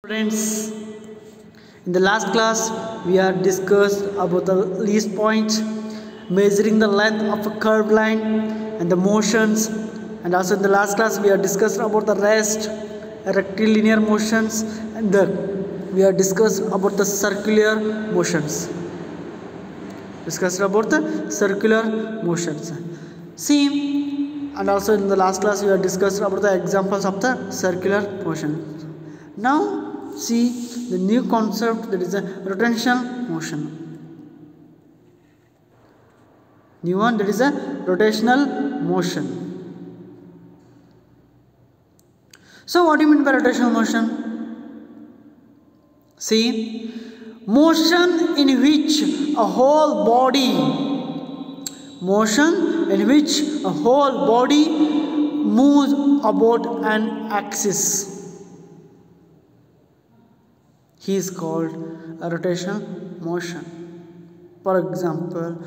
Students, in the last class we have discussed about the least point, measuring the length of a curved line and the motions, and also in the last class we have discussed about the rest, rectilinear motions, and we have discussed about the circular motions. See, and also in the last class we have discussed about the examples of the circular motion. Now see the new concept, that is a rotational motion. New one, that is a rotational motion. So what do you mean by rotational motion? See, motion in which a whole body moves about an axis is called a rotational motion. For example,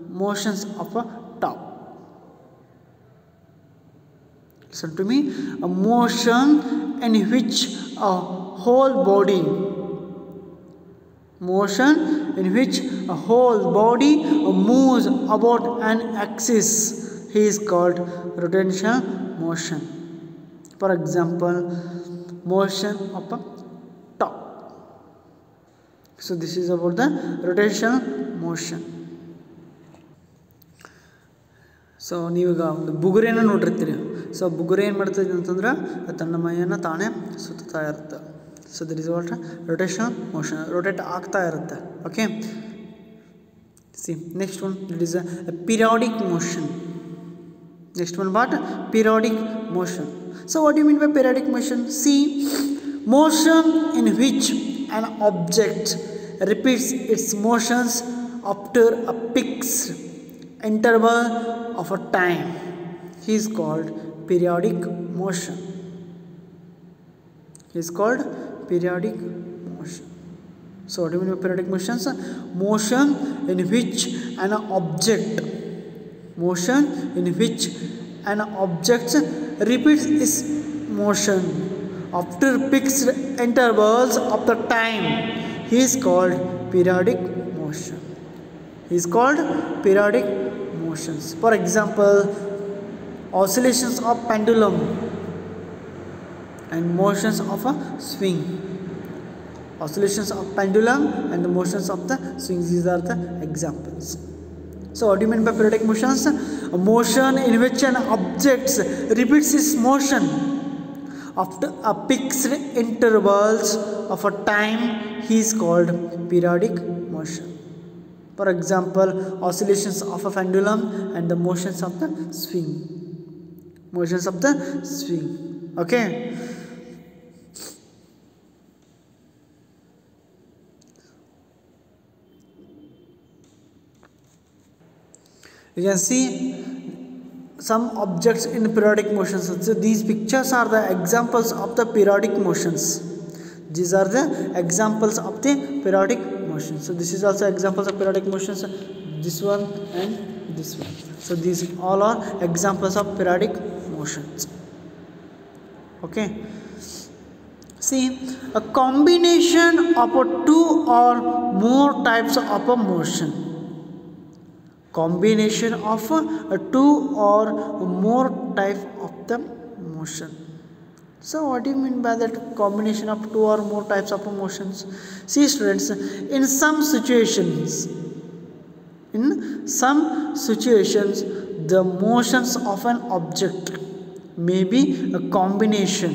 motions of a top. Listen to me. A motion in which a whole body moves about an axis is called rotational motion. For example, motion of a top. So this is about the rotational motion. So ನೀವೀಗ ಒಂದು ಬುಗುರೆಯನ್ನು ನೋಡಿರ್ತೀರಿ. So ಬುಗುರೆ ಏನು ಮಾಡ್ತದೆ ಅಂತಂದ್ರೆ ತನ್ನ ಮೈಯನ್ನು ತಾನೇ ಸುತ್ತಾ ಇರುತ್ತೆ. So that is what rotation motion, rotate ಆಗ್ತಾ ಇರುತ್ತೆ. Okay, see next one, it is a periodic motion. Next one what? Periodic motion. So what you mean by periodic motion? See, motion in which an object repeats its motions after a fixed interval of a time is called periodic motion. So what do you mean by periodic motions? Motion in which an object repeats its motion after fixed intervals of the time is called periodic motion. Motions. For example, oscillations of pendulum and motions of a swing. Oscillations of pendulum and the motions of the swing. These are the examples. So what do you mean by periodic motions? A motion in which an object repeats its motion after a fixed intervals of a time is called periodic motion. For example, oscillations of a pendulum and the motions of the swing. Okay. You can see some objects in periodic motions. So these pictures are the examples of the periodic motions. These are the examples of the periodic motions. So this is also examples of periodic motions. This one and this one. So these all are examples of periodic motions. Okay. See, a combination of two or more types of a motion. Combination of two or more type of the motion. So what do you mean by that combination of two or more types of motions? See students, in some situations the motions of an object may be a combination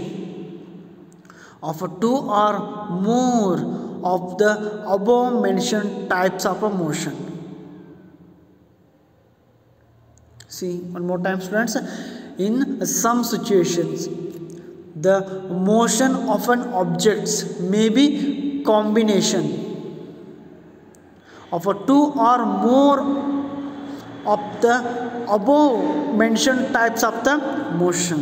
of two or more of the above mentioned types of a motion. See, one more time students, in some situations the motion of an object may be combination of two or more of the above mentioned types of the motion.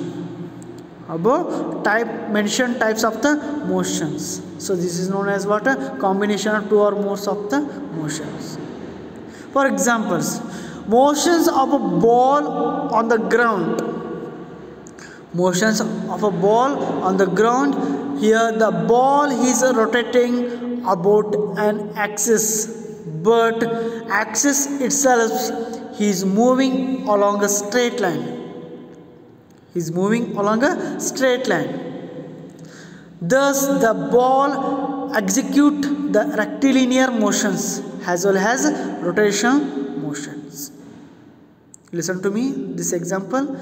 So this is known as what? A combination of two or more of the motions. For examples, motions of a ball on the ground motions of a ball on the ground here the ball is rotating about an axis, but axis itself is moving along a straight line. Is moving along a straight line. Thus the ball execute the rectilinear motions as well as rotation motions. Listen to me, this example.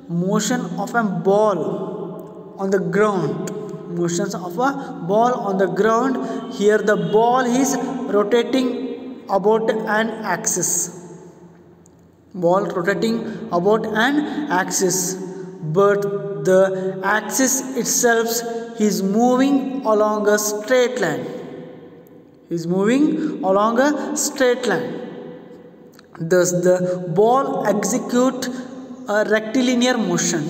Motion of a ball on the ground. Motions of a ball on the ground. Here the ball is rotating about an axis. Ball rotating about an axis, but the axis itself is moving along a straight line. Is moving along a straight line. Thus the ball execute a rectilinear motion.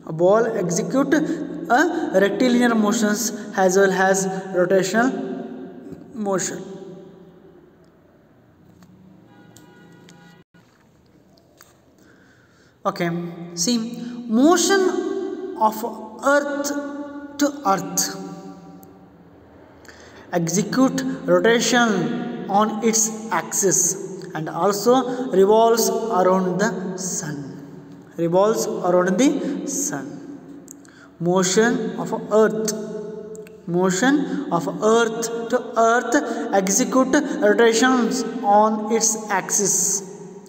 A ball execute a rectilinear motions as well as rotational motion. Okay, see, motion of earth to earth execute rotation on its axis and also revolves around the sun. Revolves around the sun. Motion of earth. Motion of earth to earth execute rotations on its axis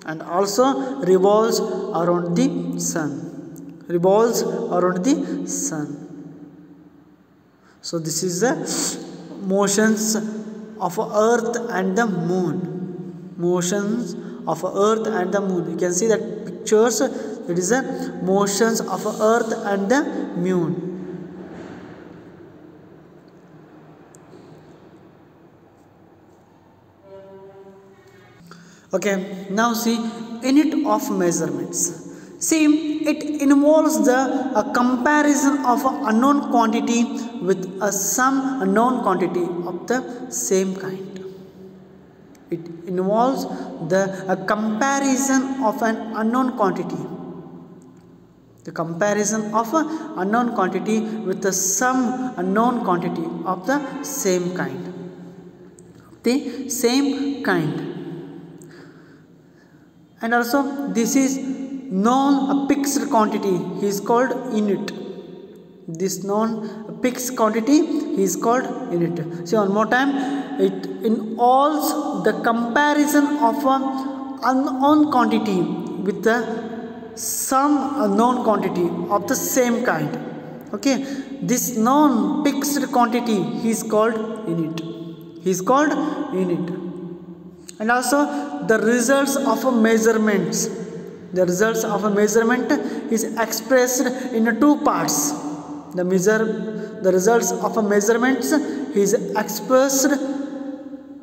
and also revolves around the sun. Revolves around the sun. So this is the motions of earth and the moon. Motions of earth and the moon. You can see that pictures. It is the motions of earth and the moon. Okay, now see unit of measurements. See, it involves the comparison of unknown quantity with some unknown quantity of the same kind. It involves the comparison of an unknown quantity. The comparison of an unknown quantity with some unknown quantity of the same kind. The same kind. And also this is known a fixed quantity is called unit. This known fixed quantity is called unit. See, one more time, it involves the comparison of an unknown quantity with some known quantity of the same kind. Okay, this known fixed quantity is called unit. Is called unit. And also the results of a measurements. The results of a measurement is expressed in two parts. The results of a measurements is expressed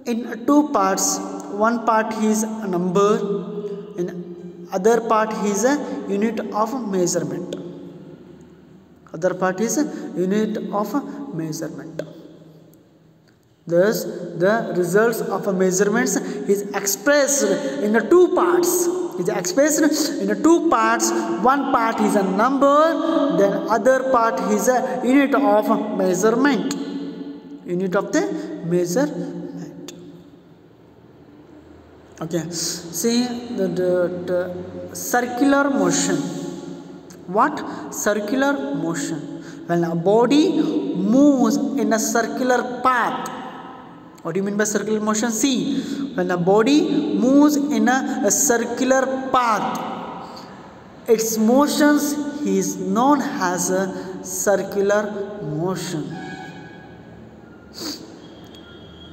in two parts. One part is a number, and other part is a unit of measurement. Other part is a unit of measurement. Thus, the results of a measurements is expressed in the two parts. Is expressed in the two parts. One part is a number, then other part is a unit of measurement. Unit of the measurement. Okay. See the circular motion. What? Circular motion. When a body moves in a circular path. What do you mean by circular motion? See, when a body moves in a circular path, its motions is known as a circular motion.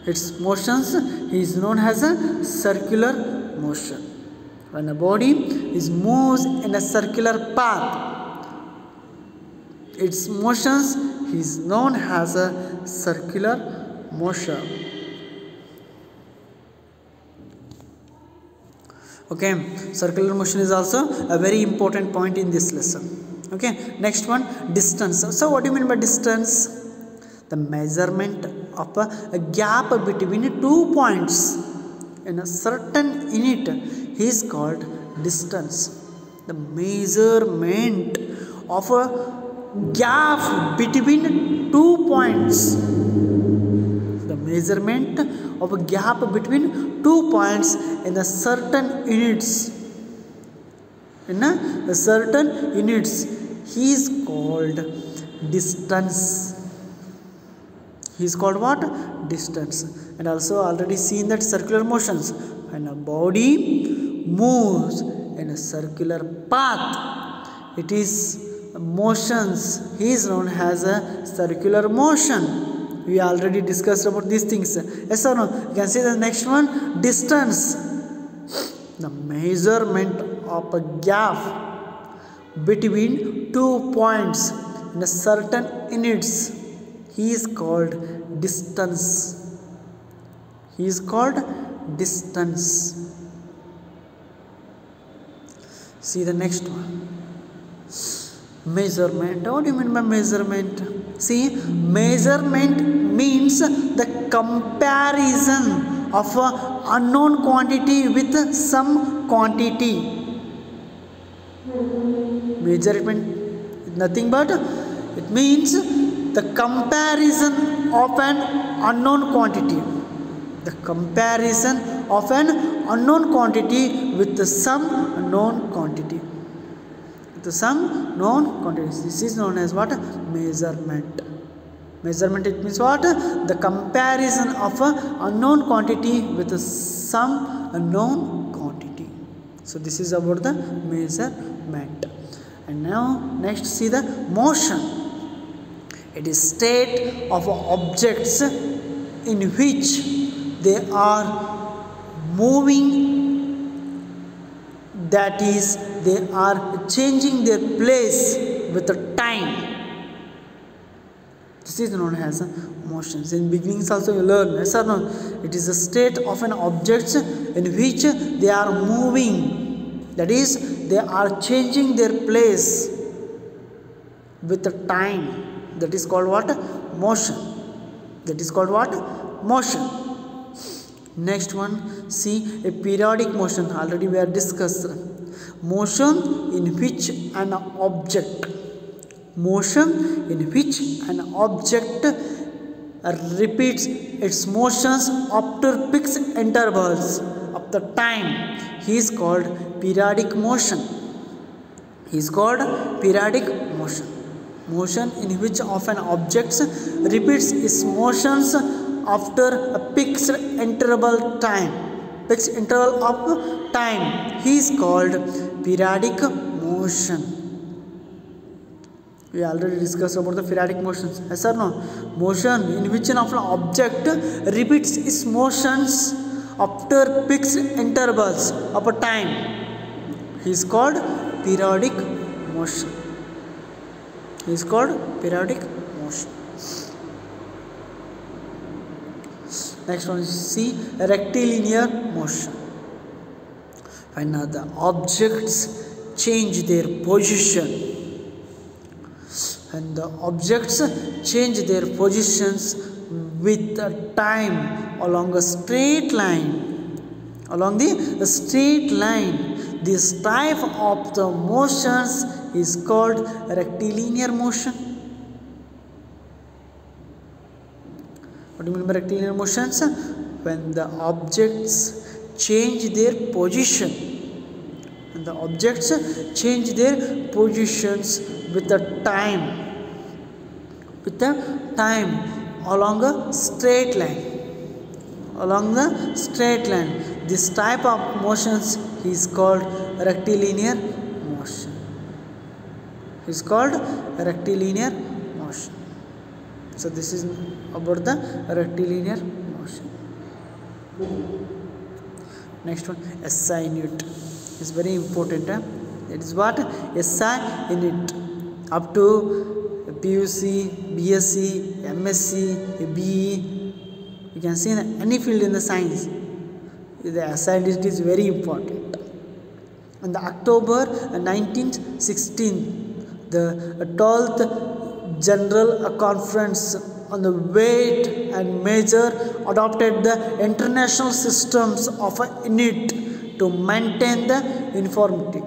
Its motions is known as a circular motion. When a body moves in a circular path, its motions is known as a circular motion. Okay, circular motion is also a very important point in this lesson. Okay, next one, distance. So what do you mean by distance? The measurement of a gap between 2 points in a certain unit is called distance. The measurement of gap between 2 points. The measurement of a gap between 2 points in a certain units. In a certain units, he is called distance. He is called what? Distance. And also already seen that circular motions. When a body moves in a circular path, it is motions. He is known as a circular motion. We already discussed about these things. Yes or no? You can see the next one, distance. The measurement of a gap between 2 points in a certain units. He is called distance. He is called distance. See the next one. Measurement. What do you mean by measurement? See, measurement means the comparison of an unknown quantity with some quantity. Measurement is nothing but it means the comparison of an unknown quantity. The comparison of an unknown quantity with some known quantity. With some known quantities. This is known as what? Measurement. Measurement, it means what? The comparison of an unknown quantity with some known quantity. So this is about the measurement. And now next see the motion. It is state of objects in which they are moving, that is, they are changing their place with the time. This is known as motions. In beginnings also you learn, yes or no? It is a state of an object in which they are moving, that is, they are changing their place with the time. That is called what? Motion. That is called what? Motion. Next one, see a periodic motion. Already we have discussed. Motion in which an object. Motion in which an object repeats its motions after fixed intervals of the time. He is called periodic motion. He is called periodic motion. Motion in which of an object repeats its motions after a fixed interval time. Fixed interval of time. He is called periodic motion. We already discussed about the periodic motions. Yes or no? Motion in which an object repeats its motions after fixed intervals of a time. He is called periodic motion. He is called periodic motion. Next one is see rectilinear motion. When the objects change their position. And the objects change their positions with time along a straight line. Along the straight line, this type of the motions is called rectilinear motion. What do you mean by rectilinear motions? When the objects change their position. When the objects change their positions with the time. With the time along a straight line. Along the straight line. This type of motions is called rectilinear motion. Is called rectilinear motion. So this is about the rectilinear motion. Next one, SI unit is very important. It is what? SI unit. Up to PUC, BSc, MSc, BE. You can see in any field in the science. The SI unit is very important. On the October 1916, the 12th General Conference on the weight and measure adopted the international systems of a unit to maintain the uniformity.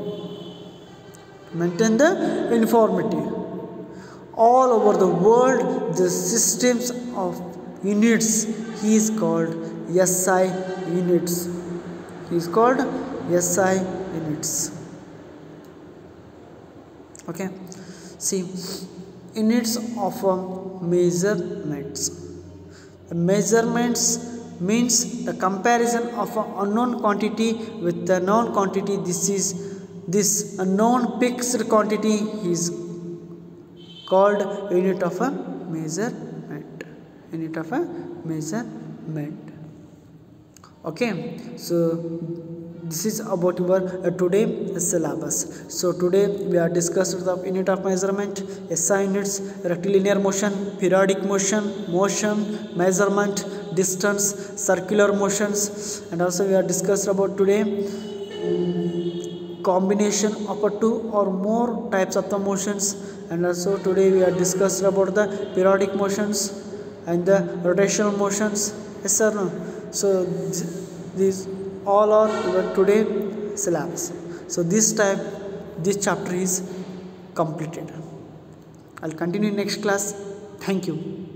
Maintain the uniformity. all over the world the systems of units he is called SI units. He is called SI units. Okay, see, units of measurements. Measurements means the comparison of an unknown quantity with the known quantity. This unknown fixed quantity is called unit of a measurement. Unit of a measurement. Okay, so this is about your today syllabus. So today we are discussed the unit of measurement, SI units, rectilinear motion, periodic motion, measurement, distance, circular motions, and also we are discussed about today combination of two or more types of the motions, and also today we are discussed about the periodic motions and the rotational motions. Yes sir, no? So these all are your today syllabus. So this chapter is completed. I'll continue next class. Thank you.